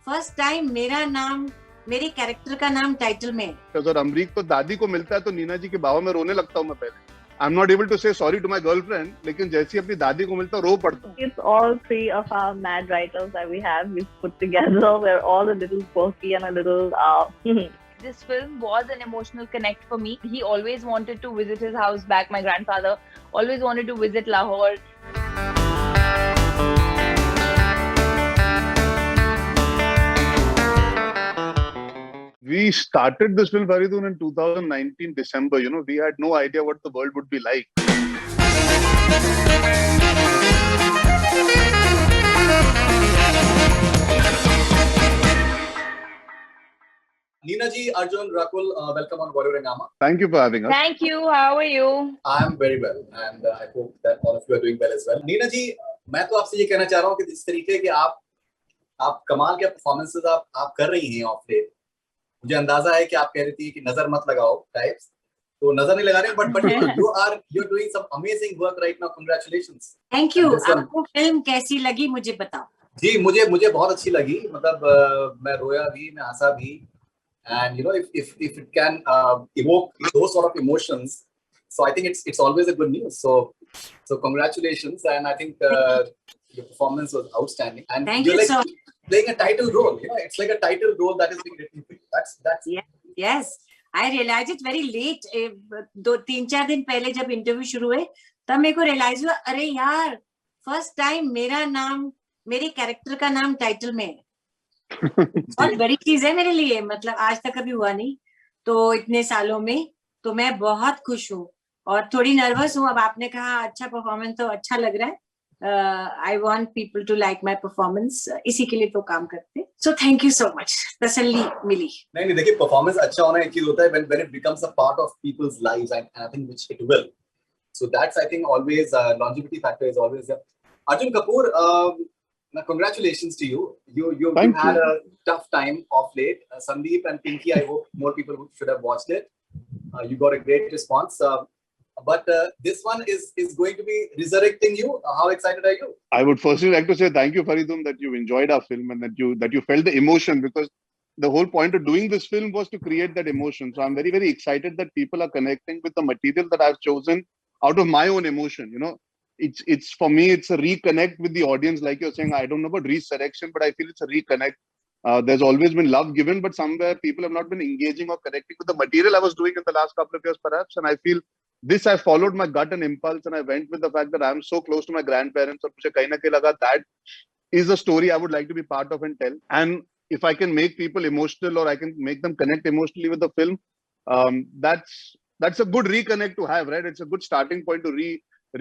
First time मेरा नाम मेरे कैरेक्टर का नाम टाइटल में है। और अमरीक तो दादी को मिलता है तो नीना जी के बाबा में रोने लगता हूँ मैं पहले। I am not able to say sorry to my girlfriend, लेकिन जैसे अपनी दादी को मिलता रो पड़ता हूँ। It's all three of our mad writers that we've put together. We're all a little quirky and a little This film was an emotional connect for me. He always wanted to visit his house back. My grandfather always wanted to visit Lahore. We started this film, Faridun, in 2019 December. You know, we had no idea what the world would be like. Neena ji, Arjun, Rakul, welcome on Bollywood Hungama. Thank you for having us. Thank you. How are you? I'm very well, and I hope that all of you are doing well as well. Neena ji, मैं तो आपसे ये कहना चाह रहा हूँ कि जिस तरीके के आप कमाल के परफॉर्मेंसेस आप कर रही हैं ऑफ लेट, मुझे अंदाजा है कि आप कह रही थी कि नजर मत लगाओ टाइप्स, तो नजर नहीं लगा रहे, but you're doing some amazing work right now. Congratulations. Thank you. आपको फिल्म कैसी लगी मुझे बताओ। जी, मुझे बहुत अच्छी लगी। मतलब मैं रोया भी, मैं हंसा भी, and you know, if it can evoke those sort of emotions, so I think it's always a good news. So congratulations, and I think your performance was outstanding. And Thank you're you like so playing a title role. You know, it's like a title role that is being written for you. That's yes. I realized it very late. 2-3-4 दिन पहले जब interview शुरू हुए तब मेरे को realise हुआ, अरे यार फर्स्ट टाइम मेरा नाम मेरे कैरेक्टर का नाम टाइटल में है। बहुत बड़ी चीज है मेरे लिए, मतलब आज तक कभी हुआ नहीं, तो इतने सालों में तो मैं बहुत खुश हूँ और थोड़ी नर्वस हूँ। अब आपने कहा अच्छा परफॉर्मेंस, तो अच्छा लग रहा है। I want people to like my performance, इसी के लिए तो काम करते हैं। So thank you so much, तसल्ली मिली। नहीं देखिए, परफॉर्मेंस अच्छा होना एक चीज होता है when it becomes a part of people's lives, and I think which it will. So that's, I think, always longevity factor is always there. Arjun Kapoor, congratulations to you. You've had a tough time of late. Sandeep and Pinky, I hope more people should have watched it. You got a great response. But this one is going to be resurrecting you. How excited are you? I would firstly like to say thank you, Faridun, that you enjoyed our film and that you felt the emotion, because the whole point of doing this film was to create that emotion. So I'm very, very excited that people are connecting with the material that I've chosen out of my own emotion. You know, it's for me, it's a reconnect with the audience. Like you're saying, I don't know about resurrection, but I feel it's a reconnect. There's always been love given, but somewhere people have not been engaging or connecting with the material I was doing in the last couple of years, perhaps. And I feel this, I followed my gut and impulse, and I went with the fact that I'm so close to my grandparents. और मुझे कहीं ना कहीं लगा that is a story I would like to be part of and tell. And if I can make people emotional, or I can make them connect emotionally with the film, that's a good reconnect to have, right? It's a good starting point to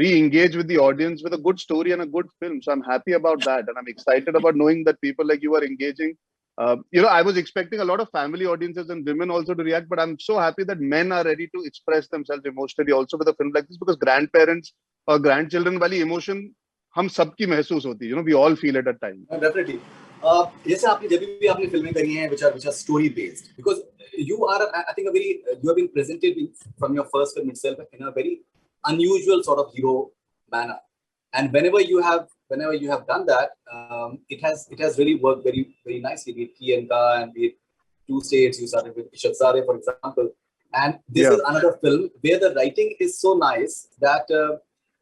re-engage with the audience with a good story and a good film. So I'm happy about that, and I'm excited about knowing that people like you are engaging. You know, I was expecting a lot of family audiences and women also to react, but I'm so happy that men are ready to express themselves emotionally also with a film like this, because grandparents or grandchildren wali emotion हम सबकी महसूस होती है. You know, we all feel it at times. Definitely. जैसे आपने जब भी आपने फिल्में करी हैं which are story based, because you are, I think, you have been presented from your first film itself in a very unusual sort of hero manner, and whenever you have done that, it has really worked very, very nicely. Be it Kiyanka and be it Two States, you started with Ishaq, for example, and this is another film where the writing is so nice that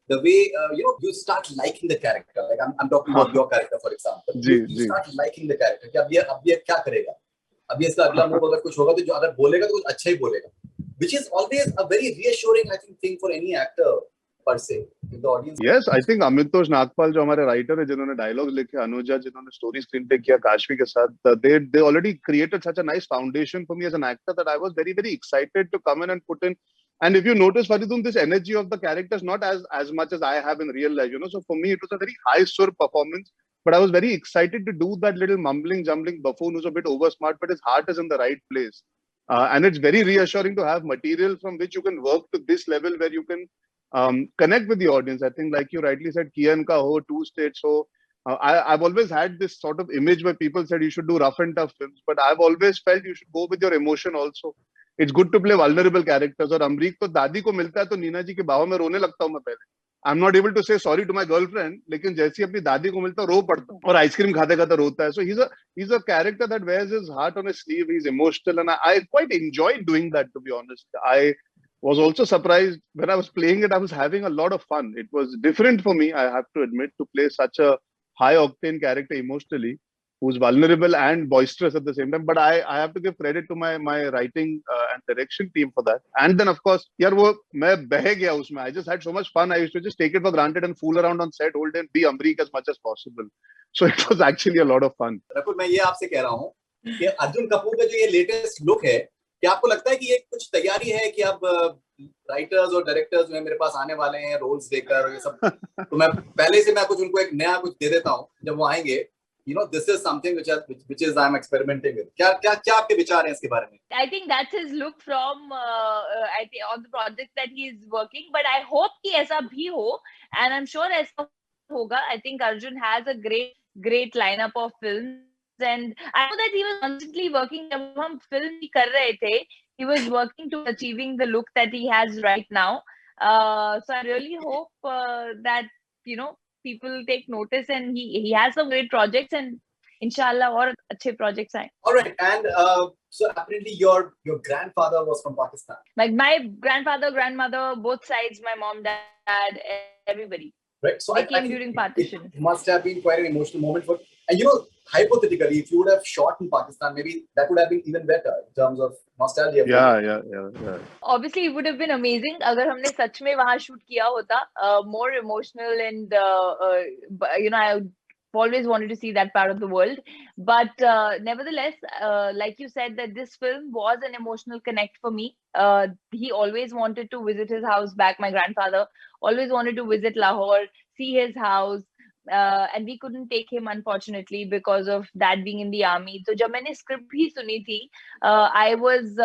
the way you start liking the character. Like I'm talking about your character, for example. You start liking the character. कि अब ये क्या करेगा? अब ये इसका अगला move अगर कुछ होगा तो जो अगर बोलेगा तो कुछ अच्छा ही बोलेगा. Which is always a very reassuring, I think, thing for any actor per se. The audience. Yes, I think Amitosh Nagpal जो हमारे राइटर है, जिन्होंने डायलॉग्स लिखे, अनुजा जिन्होंने स्टोरी स्क्रीन पे किया काशवी के साथ, they already created such a nice foundation for me as an actor that I was very, very excited to come in and put in. And if you notice, Faridun, this energy of the characters not as much as I have in real life, you know. So for me, it was a very high sur performance, but I was very excited to do that little mumbling, jumbling buffoon who's a bit oversmart, but his heart is in the right place. And it's very reassuring to have material from which you can work to this level where you can connect with the audience. I think, like you rightly said, Kiyanka ho, Two States ho. I've always had this sort of image where people said you should do rough and tough films, but I've always felt you should go with your emotion also. It's good to play vulnerable characters. और अमरीक तो दादी को मिलता है तो नीना जी के बाबा में रोने लगता हूँ मैं पहले. I'm not able to say sorry to my girlfriend, लेकिन जैसी अपनी दादी को मिलता रो पड़ता और आइसक्रीम खाते खाते रोता है. So he's a character that wears his heart on his sleeve. He's emotional, and I quite enjoyed doing that, to be honest. I was also surprised when I was playing it. I was having a lot of fun. It was different for me, I have to admit, to play such a high octane character emotionally, who's vulnerable and boisterous at the same time. But I have to give credit to my writing and direction team for that. And then of course, यार वो मैं बह गया उसमें. I just had so much fun. I used to just take it for granted and fool around on set, hold and be Amrik as much as possible. So it was actually a lot of fun. Rakul, मैं ये आपसे कह रहा हूँ कि अर्जुन कपूर का जो ये लेटेस्ट लुक है, क्या आपको लगता है कि ये कुछ तैयारी है कि अब राइटर्स और डायरेक्टर्स जो है मेरे पास आने वाले हैं रोल्स देकर ये सब, तो मैं पहले से मैं कुछ उनको एक नया कुछ दे देता हूँ जब वो आएंगे, you know, this is something which is I'm experimenting with. क्या आपके विचार हैं इसके बारे में? I think that's his look from I think on the project that he is working, but I hope कि ऐसा भी हो, and I'm sure ऐसा होगा. I think Arjun has a great lineup of films, and I know that he was constantly working. जब हम film भी कर रहे थे, he was working to achieving the look that he has right now. So I really hope that, you know, people take notice, and he has some great projects, and inshallah और अच्छे projects आए. All right, and so apparently your grandfather was from Pakistan. Like my grandfather, grandmother, both sides, my mom, dad, everybody. Right, so They I came think during partition. it must have been quite an emotional moment for, and you know, hypothetically, if you would have shot in Pakistan, maybe that would have been even better in terms of nostalgia. Yeah. Obviously, it would have been amazing अगर हमने सच में वहाँ shoot किया होता. More emotional, and you know, I always wanted to see that part of the world. But nevertheless, like you said, that this film was an emotional connect for me. He always wanted to visit his house back. My grandfather always wanted to visit Lahore, see his house. And we couldn't take him, unfortunately, because of dad being in the army. So जब मैंने script भी सुनी थी, I was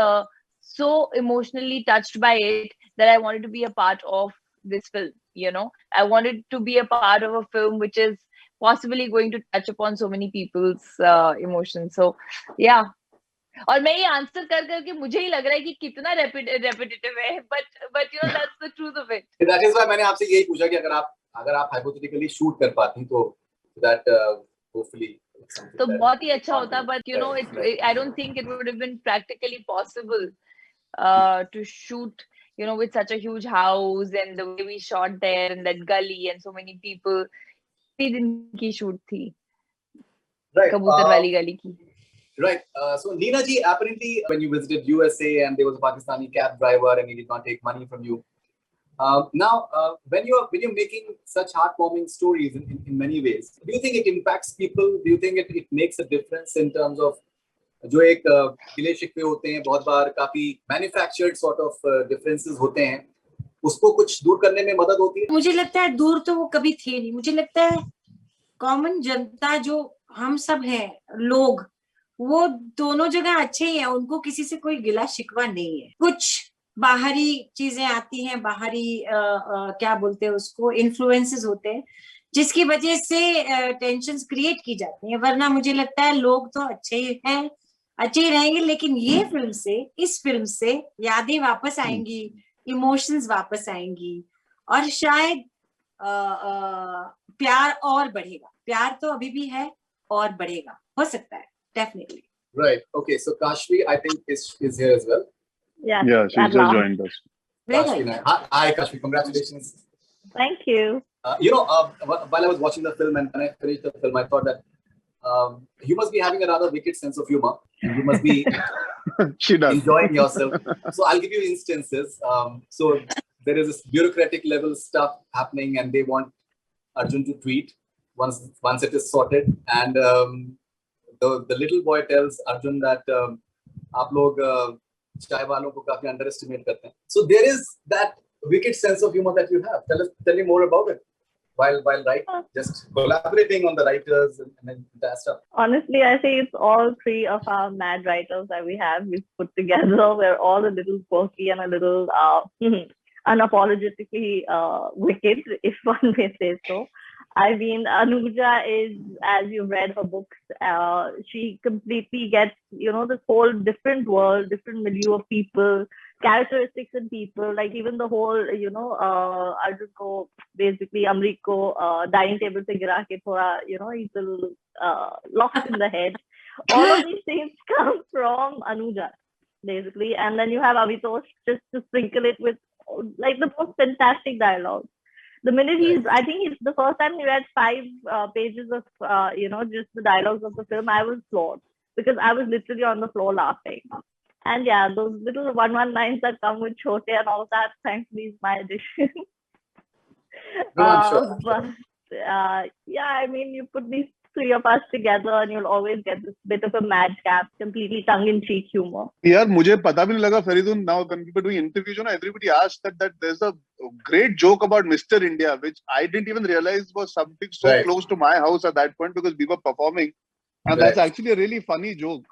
so emotionally touched by it that I wanted to be a part of this film. You know, I wanted to be a part of a film which is possibly going to touch upon so many people's emotions. So yeah. और मैं ये answer करके मुझे ही लग रहा है कि कितना repetitive है, but you know, that's the truth of it. That is why मैंने आपसे यही पूछा कि अगर आप hypothetically shoot कर पाती तो that hopefully. तो बहुत ही अच्छा होता, but you know, I don't think it would have been practically possible to shoot, you know, with such a huge house and the way we shot there and that gully and so many people. 3 दिन की shoot थी, right, कबूतर वाली गली की. Right. So Neena ji, apparently when you visited USA and there was a Pakistani cab driver and he did not take money from you. Now, when you're making such heartwarming stories in many ways, do you think it impacts people? Do you think it makes a difference in terms of जो एक गिले शिकवे होते हैं बहुत बार काफी manufactured sort of differences होते हैं, उसको कुछ दूर करने में मदद होती है? मुझे लगता है दूर तो वो कभी थे नहीं. मुझे लगता है कॉमन जनता जो हम सब हैं लोग, वो दोनों जगह अच्छे ही हैं. उनको किसी से कोई गिला शिकवा नहीं है. कुछ बाहरी चीजें आती हैं, बाहरी क्या बोलते हैं उसको, इन्फ्लुएंसेस होते हैं, जिसकी वजह से टेंशन्स क्रिएट की जाती हैं. वरना मुझे लगता है लोग तो अच्छे ही हैं, अच्छे ही रहेंगे. लेकिन ये फिल्म से, इस फिल्म से यादें वापस आएंगी, इमोशंस वापस आएंगी, और शायद प्यार और बढ़ेगा. प्यार तो अभी भी है और बढ़ेगा, हो सकता है, definitely. Right. Okay. So Kashvi, I think is here as well. Yeah, She just joined us. Kashvi, hi Kashvi, congratulations. Thank you. You know, while I was watching the film and when I finished the film, I thought that you must be having a rather wicked sense of humor. You must be She does. enjoying yourself. So I'll give you instances. So there is this bureaucratic level stuff happening, and they want Arjun to tweet once it is sorted. And the little boy tells Arjun that आप लोग चाय वालों को काफी underestimate करते हैं. So there is that wicked sense of humor that you have. Tell me more about it. While writing, just collaborating on the writers and that stuff. Honestly, I say it's all three of our mad writers that we've put together. We're all a little quirky and a little unapologetically wicked, if one may say so. I mean, Anuja is, as you've read her books, she completely gets, you know, this whole different world, different milieu of people. characteristics in people, like even the whole, Arjun ko, basically Amrik ko, dining table se gira ke thoda, he's a little lost in the head. All of these things come from Anuja, basically. And then you have Avitosh just to sprinkle it with like the most fantastic dialogue. The minute I think he's the first time he read 5 pages of, just the dialogues of the film, I was floored because I was literally on the floor laughing. And yeah, those little 1-1 lines that come with Chote and all that, thankfully, is my addition. No, I'm sure. Yeah, I mean, you put these 3 of us together and you'll always get this bit of a madcap, completely tongue-in-cheek humor. यार मुझे पता भी नहीं लगा Faridoon. Now when people doing interviews, everybody asked that there's a great joke about Mr. India, which I didn't even realize was something so Right. close to my house at that point because we were performing, and that's actually a really funny joke.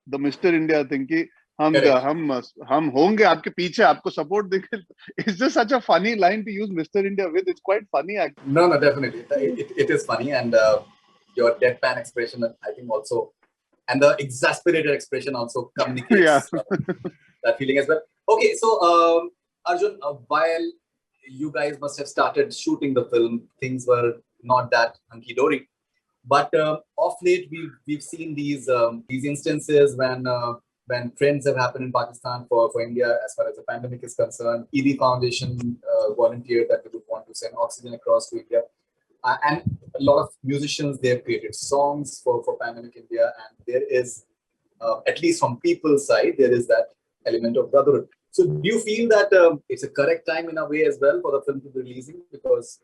The Mr. India thing कि हम होंगे आपके पीछे आपको support देंगे. It's just such a funny line to use Mr. India with. It's quite funny actually. No, definitely. It is funny, and your deadpan expression, I think, also, and the exasperated expression also communicates that feeling as well. Okay, so Arjun, while you guys must have started shooting the film, things were not that hunky dory. But of late, we've seen these instances when trends have happened in Pakistan for India as far as the pandemic is concerned. ED Foundation volunteered that they would want to send oxygen across to India. And a lot of musicians, they have created songs for Pandemic India. And there is, at least from people's side, there is that element of brotherhood. So do you feel that it's a correct time in a way as well for the film to be releasing? Because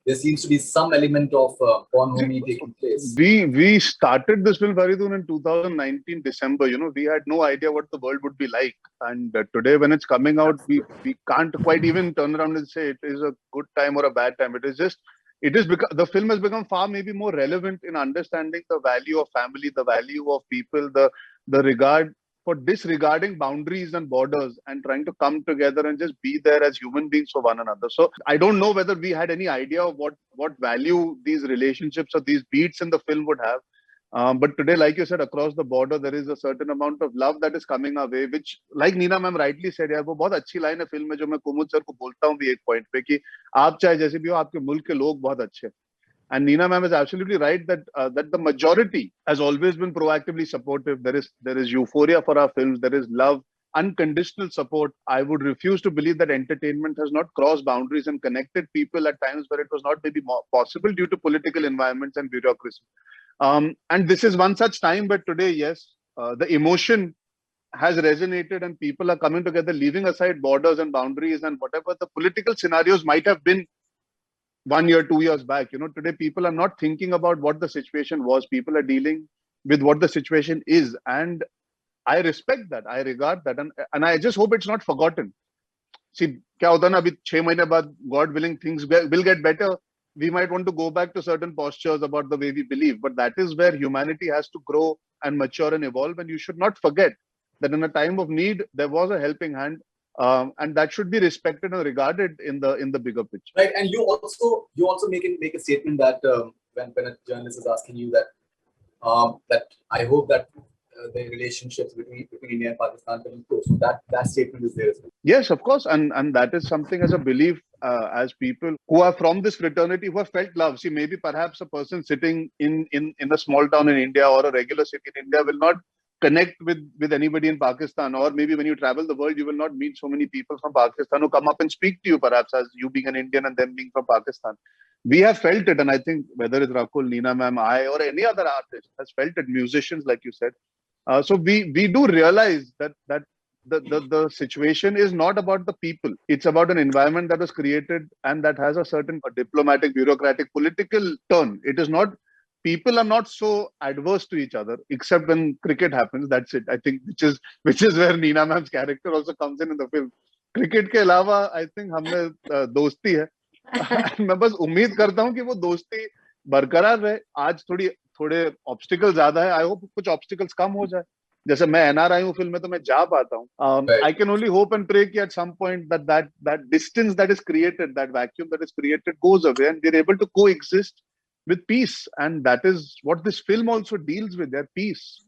there seems to be some element of bonhomie taking place. We started this film, Faridun, in 2019 December. We had no idea what the world would be like. And today, when it's coming out, we can't quite even turn around and say it is a good time or a bad time. The film has become far maybe more relevant in understanding the value of family, the value of people, the regard for disregarding boundaries and borders and trying to come together and just be there as human beings for one another. So I don't know whether we had any idea of what value these relationships or these beats in the film would have. But today, like you said, across the border, there is a certain amount of love that is coming our way, which, like Nina ma'am rightly said, यार वो बहुत अच्छी line है film में जो मैं कुमुद sir को बोलता हूँ भी एक point पे कि आप चाहे जैसे भी हो आपके मुल्क के लोग बहुत अच्छे हैं. And Nina ma'am is absolutely right that the majority has always been proactively supportive. There is euphoria for our films. There is love, unconditional support. I would refuse to believe that entertainment has not crossed boundaries and connected people at times where it was not maybe more possible due to political environments and bureaucracy. And this is one such time, but today, yes, the emotion has resonated and people are coming together, leaving aside borders and boundaries and whatever the political scenarios might have been 1 year, 2 years back. Today people are not thinking about what the situation was. People are dealing with what the situation is. And I respect that. I regard that. And I just hope it's not forgotten. See, kya hota na, abhi 6 mahine baad, God willing, things will get better. We might want to go back to certain postures about the way we believe. But that is where humanity has to grow and mature and evolve. And you should not forget that in a time of need, there was a helping hand. And that should be respected and regarded in the bigger picture. Right, and you also make a statement that when a journalist is asking you that that I hope that the relationships between India and Pakistan will improve. So that statement is there as well. Yes, of course, and that is something as a belief as people who are from this fraternity who have felt love. See, maybe perhaps a person sitting in a small town in India or a regular city in India will not connect with anybody in Pakistan, or maybe when you travel the world, you will not meet so many people from Pakistan who come up and speak to you, perhaps as you being an Indian and them being from Pakistan. We have felt it, and I think whether it's Rakul, Nina ma'am, I, or any other artist has felt it, musicians, like you said. So we do realize that the situation is not about the people. It's about an environment that was created and that has a certain diplomatic, bureaucratic, political turn. It is not. People are not so adverse to each other, except when cricket happens. That's it. I think, which is where Nina ma'am's character also comes in the film. Cricket के अलावा, I think हमने दोस्ती है. मैं बस उम्मीद करता हूँ कि वो दोस्ती बरकरार रहे. आज थोड़े obstacles ज़्यादा है. I hope कुछ obstacles कम हो जाए. जैसे मैं NRI हूँ फिल्म में तो मैं जा पाता हूँ. I can only hope and pray कि at some point that distance that is created, that vacuum that is created goes away and we're able to coexist with peace, and that is what this film also deals with, their peace.